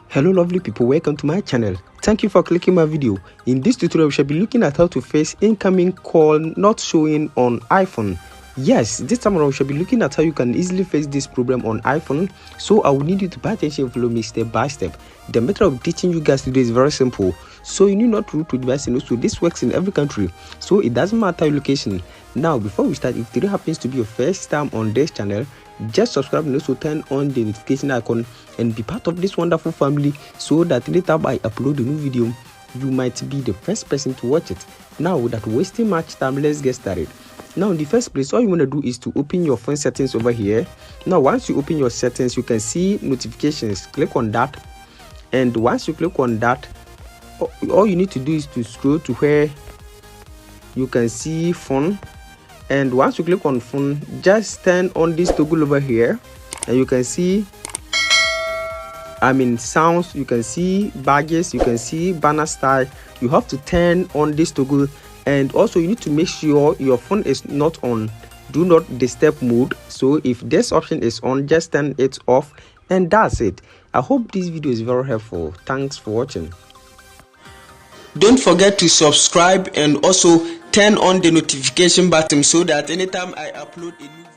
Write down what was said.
Hello lovely people, welcome to my channel. Thank you for clicking my video. In this tutorial we shall be looking at how to face incoming call not showing on iPhone. Yes, this time around we shall be looking at how you can easily face this problem on iPhone. So I will need you to pay attention and follow me step by step. The method of teaching you guys today is very simple. So you need not root to device, so this works in every country. So it doesn't matter your location. Now before we start, if today happens to be your first time on this channel, just subscribe and also turn on the notification icon and be part of this wonderful family so that anytime I upload a new video, you might be the first person to watch it. Now without wasting much time, let's get started. Now in the first place, all you want to do is to open your phone settings over here. Now once you open your settings, you can see notifications. Click on that, and once you click on that, all you need to do is to scroll to where you can see phone. And once you click on phone, just turn on this toggle over here, and you can see sounds, you can see badges, you can see banner style. You have to turn on this toggle, and also you need to make sure your phone is not on do not disturb mode. So if this option is on, just turn it off, and that's it. I hope this video is very helpful. Thanks for watching. Don't forget to subscribe and also turn on the notification button so that anytime I upload a new video